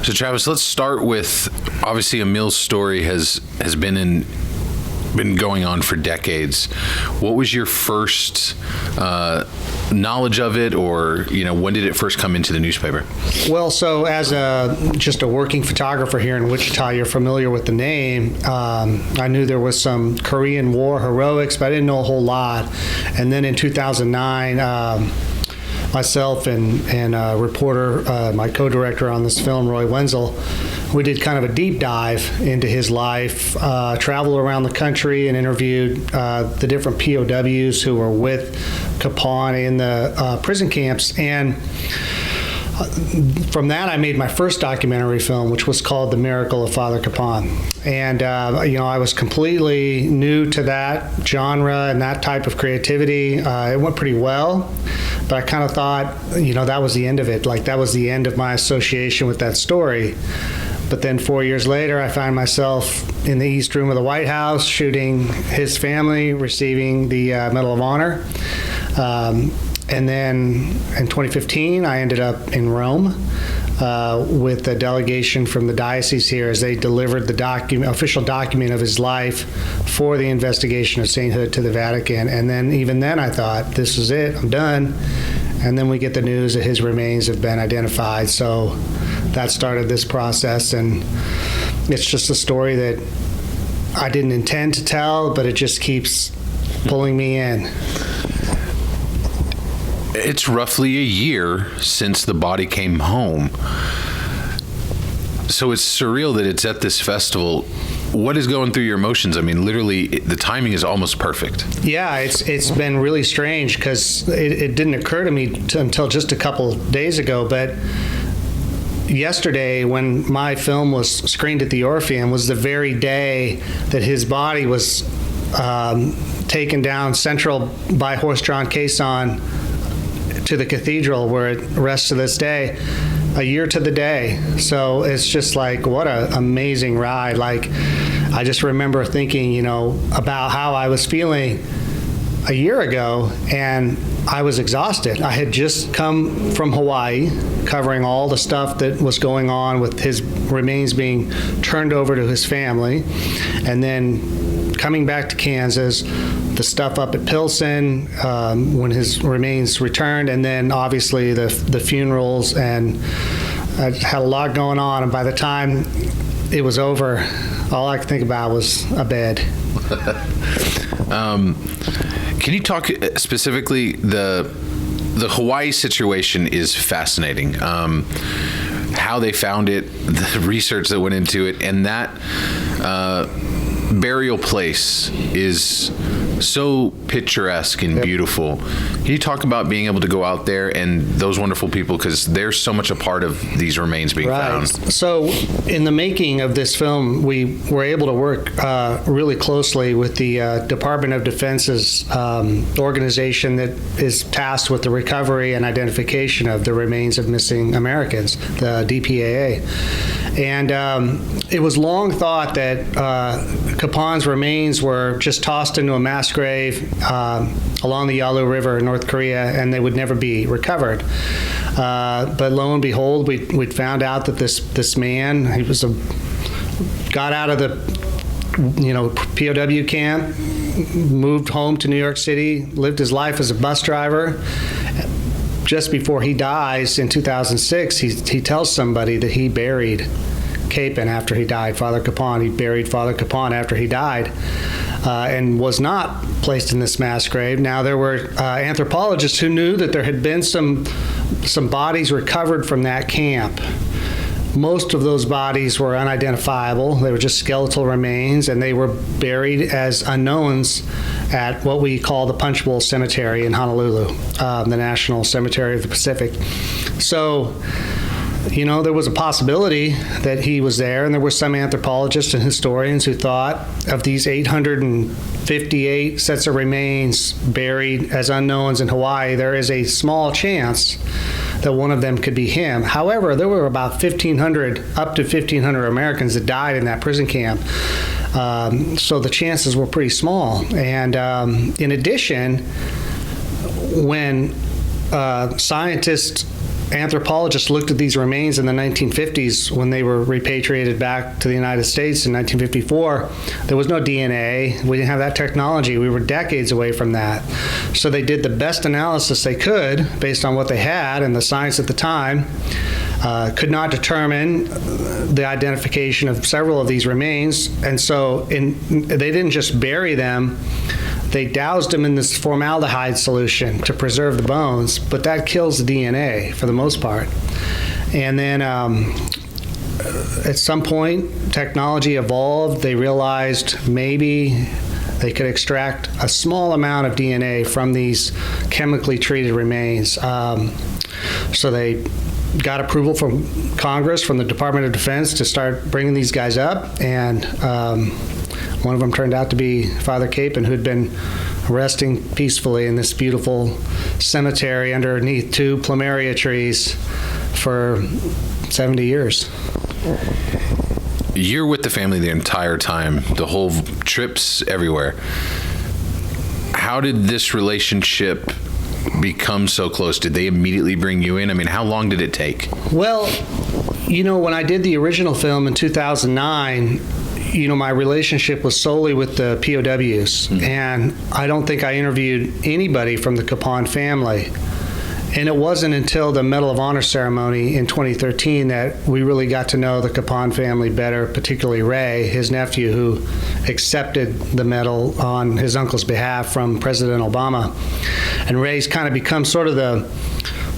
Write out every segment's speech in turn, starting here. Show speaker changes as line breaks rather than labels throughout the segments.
So Travis, let's start with, obviously Emil's story has been going on for decades. What was your first knowledge of it, or when did it first come into the newspaper?
Well, so as just a working photographer here in Wichita, you're familiar with the name. I knew there was some Korean War heroics, but I didn't know a whole lot. And then in 2009, myself and reporter, my co-director on this film, Roy Wenzel, we did kind of a deep dive into his life, traveled around the country and interviewed the different POWs who were with Kapaun in the prison camps. And from that, I made my first documentary film, which was called The Miracle of Father Kapaun. And, I was completely new to that genre and that type of creativity. It went pretty well, but I kind of thought, that was the end of it. Like, that was the end of my association with that story. But then 4 years later, I found myself in the East Room of the White House shooting his family receiving the Medal of Honor. And then in 2015, I ended up in Rome with a delegation from the diocese here as they delivered the official document of his life for the investigation of sainthood to the Vatican. And then even then I thought, this is it, I'm done. And then we get the news that his remains have been identified. So that started this process, and it's just a story that I didn't intend to tell, but it just keeps pulling me in.
It's roughly a year since the body came home. So it's surreal that it's at this festival. What is going through your emotions? I mean, literally, the timing is almost perfect.
Yeah, it's been really strange because it didn't occur to me until just a couple days ago. But yesterday, when my film was screened at the Orpheum, was the very day that his body was taken down Central by horse-drawn caisson to the cathedral, where it rests to this day, a year to the day. So it's just like, what an amazing ride. Like, I just remember thinking, about how I was feeling a year ago, and I was exhausted. I had just come from Hawaii, covering all the stuff that was going on with his remains being turned over to his family, and then coming back to Kansas, the stuff up at Pilsen when his remains returned, and then obviously the funerals, and I had a lot going on. And by the time it was over, all I could think about was a bed.
Can you talk specifically, the Hawaii situation is fascinating. How they found it, the research that went into it, and that burial place is so picturesque and beautiful. Can you talk about being able to go out there and those wonderful people, because they're so much a part of these remains being found?
So in the making of this film, we were able to work really closely with the Department of Defense's organization that is tasked with the recovery and identification of the remains of missing Americans, the DPAA. And it was long thought that Kapaun's remains were just tossed into a mass grave along the Yalu River in North Korea, and they would never be recovered. But lo and behold, we'd found out that this man, he was got out of the POW camp, moved home to New York City, lived his life as a bus driver. Just before he dies in 2006, he tells somebody that he buried Kapaun after he died, Father Kapaun. He buried Father Kapaun after he died, and was not placed in this mass grave. Now, there were anthropologists who knew that there had been some bodies recovered from that camp. Most of those bodies were unidentifiable. They were just skeletal remains, and they were buried as unknowns at what we call the Punch Bowl Cemetery in Honolulu, the National Cemetery of the Pacific. So, there was a possibility that he was there, and there were some anthropologists and historians who thought of these 858 sets of remains buried as unknowns in Hawaii, there is a small chance that one of them could be him. However, there were about up to 1,500 Americans that died in that prison camp. So the chances were pretty small. And in addition, when scientists anthropologists looked at these remains in the 1950s when they were repatriated back to the United States in 1954. There was no DNA. We didn't have that technology. We were decades away from that. So they did the best analysis they could based on what they had and the science at the time. Could not determine the identification of several of these remains. And so they didn't just bury them. They doused them in this formaldehyde solution to preserve the bones, but that kills the DNA for the most part. And then at some point, technology evolved. They realized maybe they could extract a small amount of DNA from these chemically treated remains. So they got approval from Congress, from the Department of Defense, to start bringing these guys up. And one of them turned out to be Father Kapaun, who'd been resting peacefully in this beautiful cemetery underneath 2 plumeria trees for 70 years.
You're with the family the entire time, the whole trips everywhere. How did this relationship become so close? Did they immediately bring you in? I mean, how long did it take?
Well, when I did the original film in 2009, my relationship was solely with the POWs, and I don't think I interviewed anybody from the Kapaun family. And it wasn't until the Medal of Honor ceremony in 2013 that we really got to know the Kapaun family better, particularly Ray, his nephew, who accepted the medal on his uncle's behalf from President Obama. And Ray's kind of become sort of the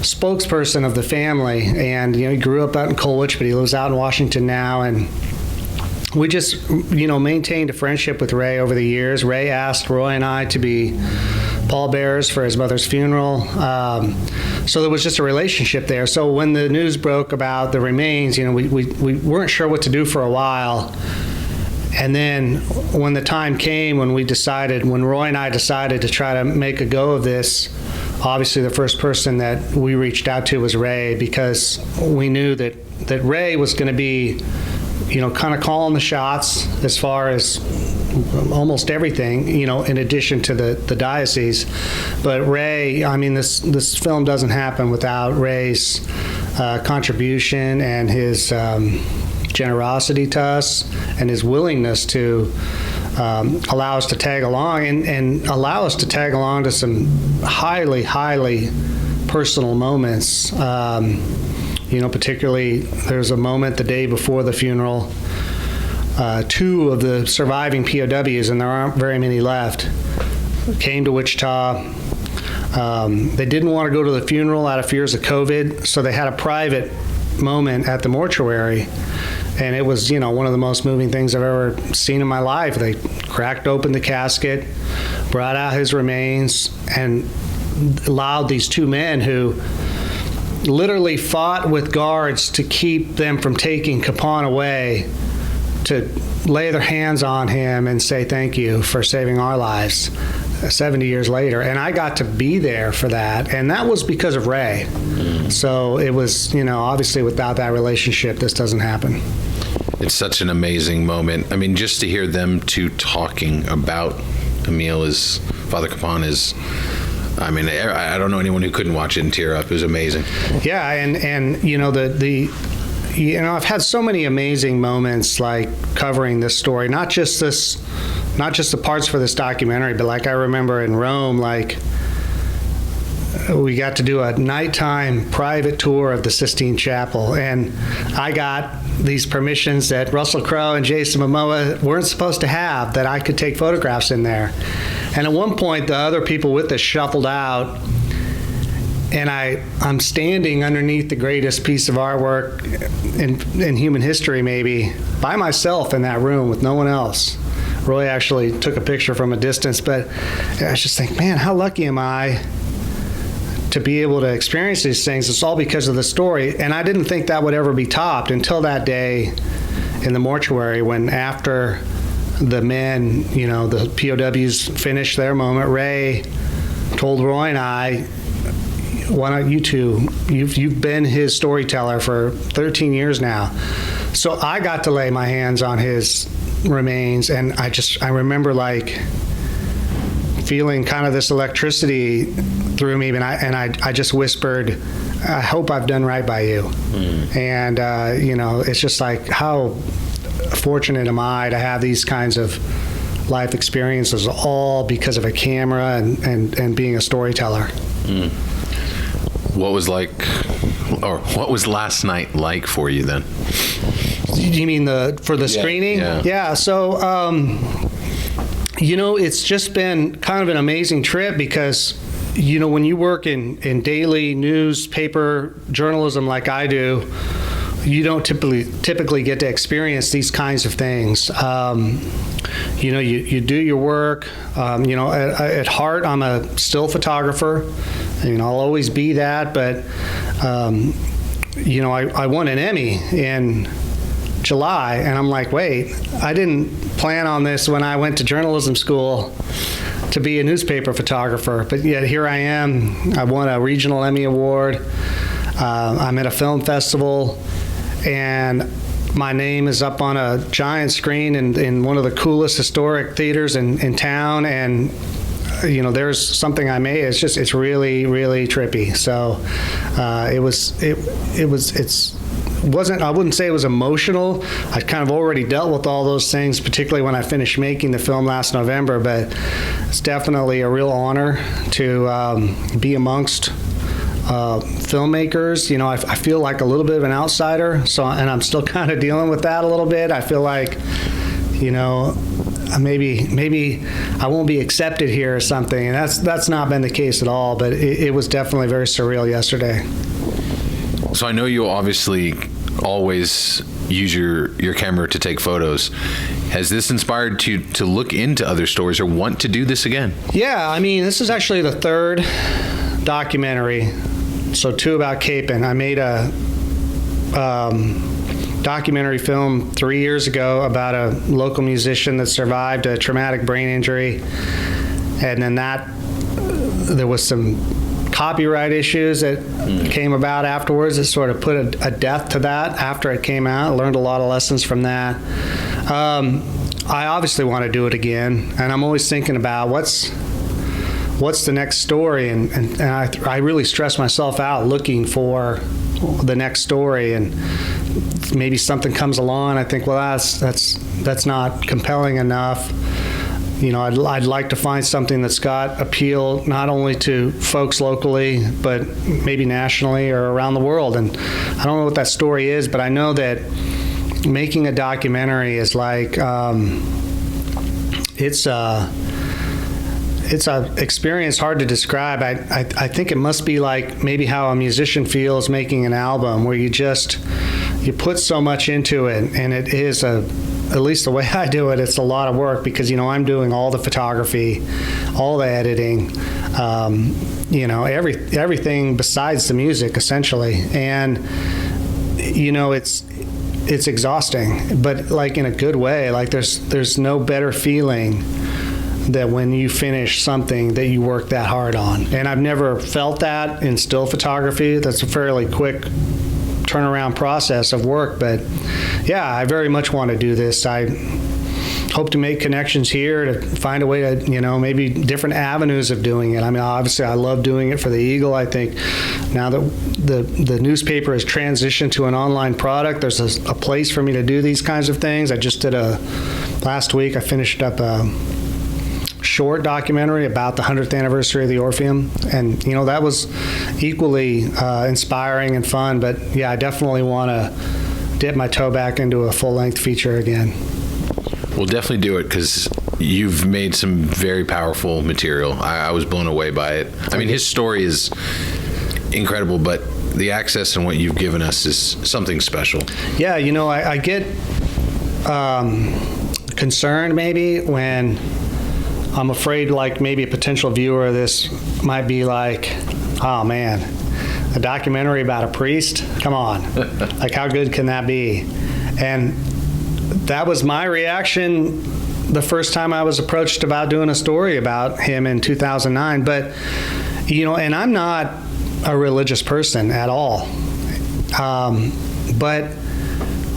spokesperson of the family. And, he grew up out in Colwich, but he lives out in Washington now. And we just, maintained a friendship with Ray over the years. Ray asked Roy and I to be pallbearers for his mother's funeral. So there was just a relationship there. So when the news broke about the remains, we weren't sure what to do for a while. And then when the time came when Roy and I decided to try to make a go of this, obviously the first person that we reached out to was Ray, because we knew that Ray was going to be kind of calling the shots as far as almost everything, in addition to the diocese. But Ray, this film doesn't happen without Ray's contribution and his generosity to us and his willingness to allow us to tag along and allow us to tag along to some highly, highly personal moments. Particularly, there's a moment the day before the funeral. 2 of the surviving POWs, and there aren't very many left, came to Wichita. They didn't want to go to the funeral out of fears of COVID, so they had a private moment at the mortuary, and it was, one of the most moving things I've ever seen in my life. They cracked open the casket, brought out his remains, and allowed these 2 men who literally fought with guards to keep them from taking Kapaun away, to lay their hands on him and say thank you for saving our lives 70 years later. And I got to be there for that, and that was because of Ray. So it was, obviously without that relationship, this doesn't happen.
It's such an amazing moment. Just to hear them 2 talking about Emil as Father Kapaun is, I don't know anyone who couldn't watch it and tear up. It was amazing. Yeah,
and I've had so many amazing moments like covering this story, not just the parts for this documentary, but like I remember in Rome, like we got to do a nighttime private tour of the Sistine Chapel, and I got these permissions that Russell Crowe and Jason Momoa weren't supposed to have, that I could take photographs in there. And at one point, the other people with us shuffled out, and I'm standing underneath the greatest piece of artwork in human history, maybe, by myself in that room with no one else. Roy actually took a picture from a distance, but I was just thinking, man, how lucky am I to be able to experience these things? It's all because of the story. And I didn't think that would ever be topped until that day in the mortuary, when after the men, the POWs finished their moment, Ray told Roy and I, why don't you 2, you've been his storyteller for 13 years now. So I got to lay my hands on his remains, and I remember like feeling kind of this electricity through me, and I just whispered, I hope I've done right by you. And it's just like, how fortunate am I to have these kinds of life experiences, all because of a camera and being a storyteller.
What was what was last night like for you then?
You mean for the screening? Yeah. So, it's just been kind of an amazing trip because, when you work in daily newspaper journalism like I do, you don't typically get to experience these kinds of things. You do your work. At heart, I'm a still photographer. I'll always be that. But, I won an Emmy in July, and I'm like, wait, I didn't plan on this when I went to journalism school to be a newspaper photographer, but yet here I am. I won a regional Emmy Award. I'm at a film festival, and my name is up on a giant screen in one of the coolest historic theaters in town, and there's something I made. It's really, really trippy. So I wouldn't say it was emotional. I kind of already dealt with all those things, particularly when I finished making the film last November, but it's definitely a real honor to be amongst filmmakers. I feel like a little bit of an outsider, and I'm still kind of dealing with that a little bit. I feel like, maybe I won't be accepted here or something, and that's not been the case at all, but it was definitely very surreal yesterday.
So I know you obviously always use your camera to take photos. Has this inspired you to look into other stories or want to do this again? Yeah,
this is actually the third documentary, so 2 about Kapaun. I made a documentary film 3 years ago about a local musician that survived a traumatic brain injury, and then there was some copyright issues that came about afterwards that sort of put a death to that after it came out. I learned a lot of lessons from that. I obviously want to do it again, and I'm always thinking about what's the next story, and I really stress myself out looking for the next story, and maybe something comes along, I think, well, that's not compelling enough. I'd like to find something that's got appeal not only to folks locally, but maybe nationally or around the world. And I don't know what that story is, but I know that making a documentary is like, it's a experience hard to describe. I think it must be like maybe how a musician feels making an album, where you put so much into it, and it is at least the way I do it, it's a lot of work because, I'm doing all the photography, all the editing, everything besides the music, essentially. And, it's exhausting, but like in a good way. Like there's no better feeling that when you finish something that you work that hard on. And I've never felt that in still photography. That's a fairly quick turnaround process of work, but yeah, I very much want to do this. I hope to make connections here to find a way to, maybe different avenues of doing it. Obviously I love doing it for the Eagle. I think now that the newspaper has transitioned to an online product, there's a place for me to do these kinds of things. I just did last week I finished up a short documentary about the 100th anniversary of the Orpheum, and that was equally inspiring and fun. But yeah, I definitely want to dip my toe back into a full-length feature again.
We'll definitely do it because you've made some very powerful material. I was blown away by it. His story is incredible, but the access and what you've given us is something special. Yeah,
I get concerned maybe when I'm afraid, like, maybe a potential viewer of this might be like, oh man, a documentary about a priest? Come on. Like, how good can that be? And that was my reaction the first time I was approached about doing a story about him in 2009. But, and I'm not a religious person at all. But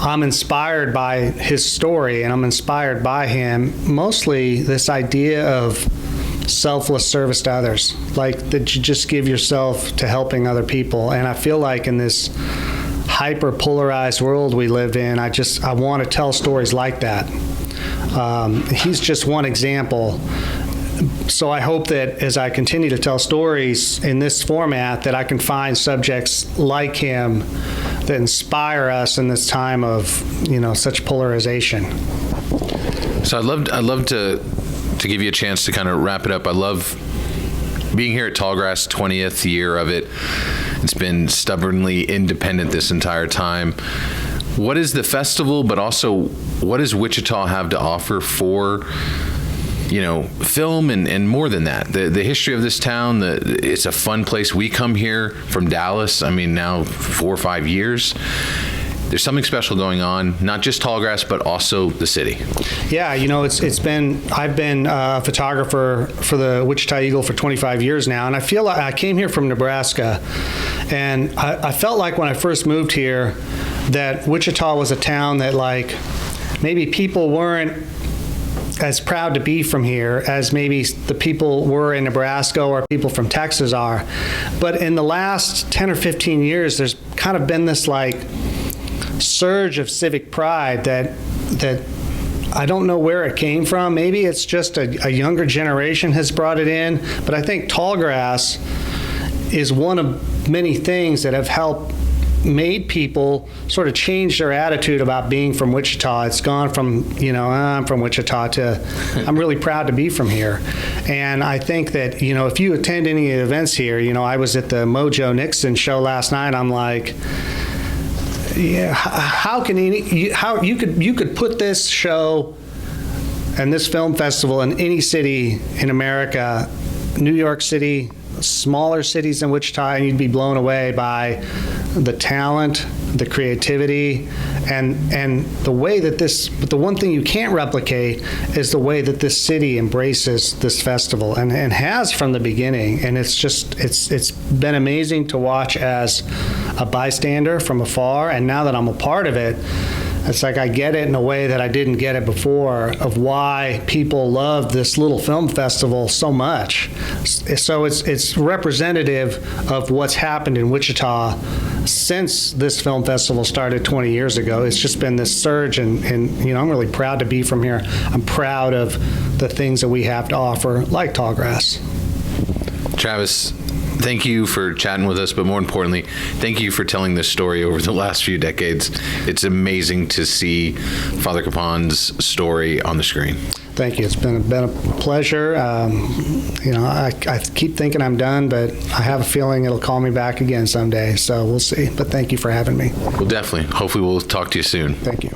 I'm inspired by his story, and I'm inspired by him. Mostly this idea of selfless service to others, like that you just give yourself to helping other people. And I feel like in this hyper polarized world we live in, I want to tell stories like that. He's just one example. So I hope that as I continue to tell stories in this format, that I can find subjects like him that inspire us in this time of, such polarization.
So I'd love to give you a chance to kind of wrap it up. I love being here at Tallgrass, 20th year of it. It's been stubbornly independent this entire time. What is the festival, but also what does Wichita have to offer for, film and more than that? The history of this town, it's a fun place. We come here from Dallas, now 4 or 5 years. There's something special going on, not just Tallgrass, but also the city. Yeah,
I've been a photographer for the Wichita Eagle for 25 years now, and I feel like I came here from Nebraska, and I felt like when I first moved here that Wichita was a town that maybe people weren't as proud to be from here as maybe the people were in Nebraska or people from Texas are. But in the last 10 or 15 years, there's kind of been this surge of civic pride that I don't know where it came from. Maybe it's just a younger generation has brought it in, but I think Tallgrass is one of many things that have helped made people sort of change their attitude about being from Wichita. It's gone from, I'm from Wichita to I'm really proud to be from here. And I think that, if you attend any of the events here, I was at the Mojo Nixon show last night. I'm like, yeah, how you could put this show and this film festival in any city in America, New York City, smaller cities in Wichita, and you'd be blown away by the talent, the creativity, and the way that but the one thing you can't replicate is the way that this city embraces this festival and has from the beginning. And it's been amazing to watch as a bystander from afar, and now that I'm a part of it, it's like I get it in a way that I didn't get it before, of why people love this little film festival so much. So it's representative of what's happened in Wichita since this film festival started 20 years ago. It's just been this surge, and I'm really proud to be from here. I'm proud of the things that we have to offer, like Tallgrass.
Travis, thank you for chatting with us, but more importantly, thank you for telling this story over the last few decades. It's amazing to see Father Kapaun's story on the screen.
Thank you. It's been a pleasure. I keep thinking I'm done, but I have a feeling it'll call me back again someday, so we'll see. But thank you for having me.
Well, definitely. Hopefully we'll talk to you soon.
Thank you.